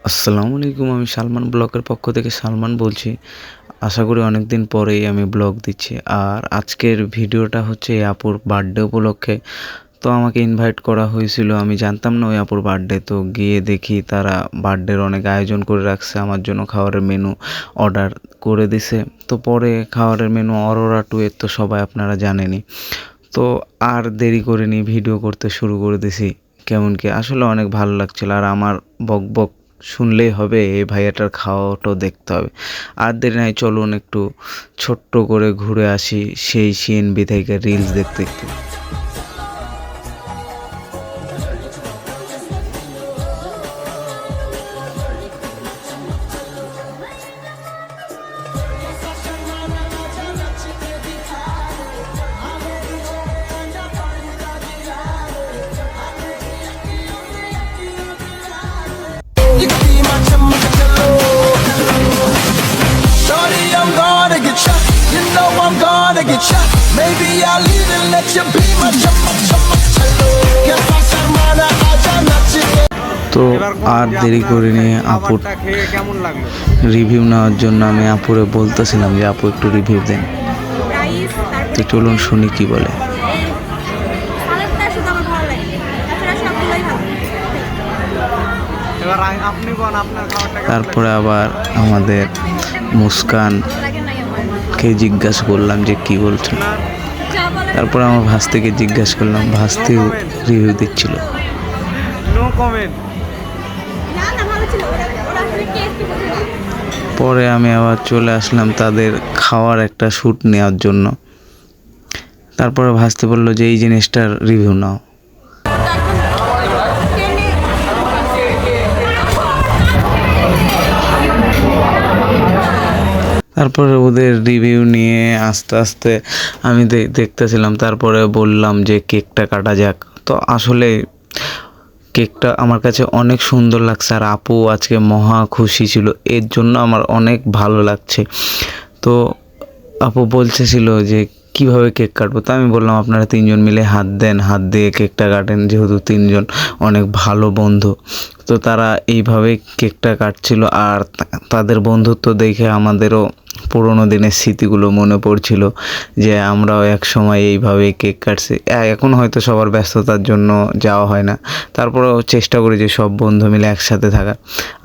আসসালামু আলাইকুম। আমি সালমান ব্লগের পক্ষ থেকে সালমান বলছি। আশা করি অনেক দিন পরেই আমি ব্লগ দিচ্ছি। আর আজকের ভিডিওটা হচ্ছে এই আপুর বার্থডে উপলক্ষে। তো আমাকে ইনভাইট করা হয়েছিল, আমি জানতাম না ওই আপুর বার্থডে। তো গিয়ে দেখি তারা বার্থডের অনেক আয়োজন করে রাখছে, আমার জন্য খাবারের মেনু অর্ডার করে দিছে। তো পরে খাবারের মেনু অরোরা টু এর তো সবাই আপনারা জানেনই। তো আর দেরি করিনি, ভিডিও করতে শুরু করে দিছি। কেমন কি আসলে অনেক ভালো লাগছিল। আর আমার বক বক শুনলেই হবে, এই ভাইয়াটার খাওয়াটাও দেখতে হবে। আর দেরি নাই, চলুন একটু ছোট্ট করে ঘুরে আসি সেই সিএনবি থেকে রিলস দেখতে দেখতে। You can be my chumma. Shorty, I'm gonna get shot. You know I'm gonna get shot. Maybe I'll even let you be my chumma. Get my sharmana, aja nachi. তো আর দেরি করে নিয়ে আপুর review নেওয়ার জন্য আমি আপুরে বলতেছিলাম যে আপু একটু রিভিউ দেন। তো চলুন শুনি কি বলে। তারপরে আবার আমাদের মুস্কানকে জিজ্ঞাসা করলাম যে কি বলছো। তারপরে আমার ভাস্তিকে জিজ্ঞাসা করলাম, ভাস্তিও রিভিউ দিচ্ছিল। পরে আমি আবার চলে আসলাম তাদের খাওয়ার একটা শ্যুট নেওয়ার জন্য। তারপরে ভাস্তি বললো যে এই জিনিসটার রিভিউ নাও। তারপরে ওদের রিভিউ নিয়ে আস্তে আস্তে আমি দেখতেছিলাম। তারপরে বললাম যে কেকটা কাটা যাক। তো আসলে কেকটা আমার কাছে অনেক সুন্দর লাগছে, আর আপু আজকে মহা খুশি ছিল, এর জন্য আমার অনেক ভালো লাগছে। তো আপু বলতেছিল যে কিভাবে কেক কাটবো। তো আমি বললাম আপনারা তিনজন মিলে হাত দেন, হাত দিয়ে কেকটা কাটেন, যেহেতু তিনজন অনেক ভালো বন্ধু। তো তারা এইভাবে কেকটা কাটছিল। আর তাদের বন্ধুত্ব দেখে আমাদেরও পুরোনো দিনের স্মৃতিগুলো মনে পড়ছিল যে আমরাও এক সময় এইভাবেই কেক কাটছি। এখন হয়তো সবার ব্যস্ততার জন্য যাওয়া হয় না, তারপরেও চেষ্টা করি যে সব বন্ধু মিলে একসাথে থাকা।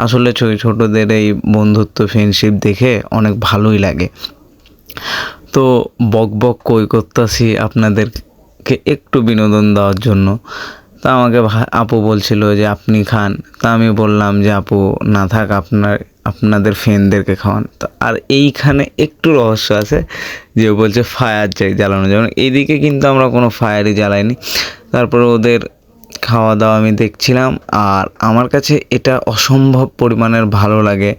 আসলে ছোটোদের এই বন্ধুত্ব ফ্রেন্ডশিপ দেখে অনেক ভালোই লাগে। তো বক বক কই করতেছি আপনাদেরকে একটু বিনোদন দেওয়ার জন্য। তা আমাকে আপু বলছিল যে আপনি খান। তা আমি বললাম যে আপু না থাক, আপনাদের ফ্রেন্ডদেরকে খাওয়ান। তো আর এইখানে একটু রহস্য আছে, যে বলছে ফায়ার জ্বালানো যাবে। এইদিকে কিন্তু আমরা কোনো ফায়ারই জ্বালাইনি। তারপরে ওদের খাওয়া দাওয়া আমি দেখছিলাম, আর আমার কাছে এটা অসম্ভব পরিমাণের ভালো লাগে,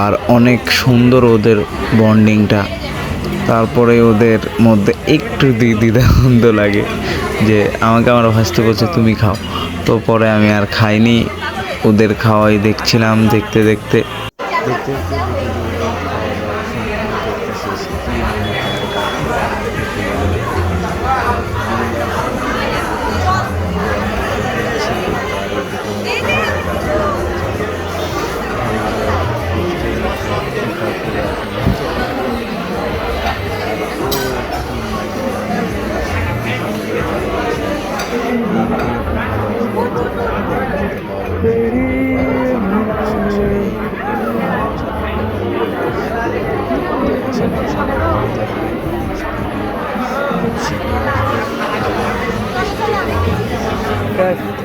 আর অনেক সুন্দর ওদের বন্ডিংটা। তারপরে ওদের মধ্যে একটু দ্বিধাদ্বন্দ্ব লাগে যে আমাকে আমার ভাসতে বলছে তুমি খাও। তো পরে আমি আর খাইনি, ওদের খাওয়াই দেখছিলাম। দেখতে দেখতে Good.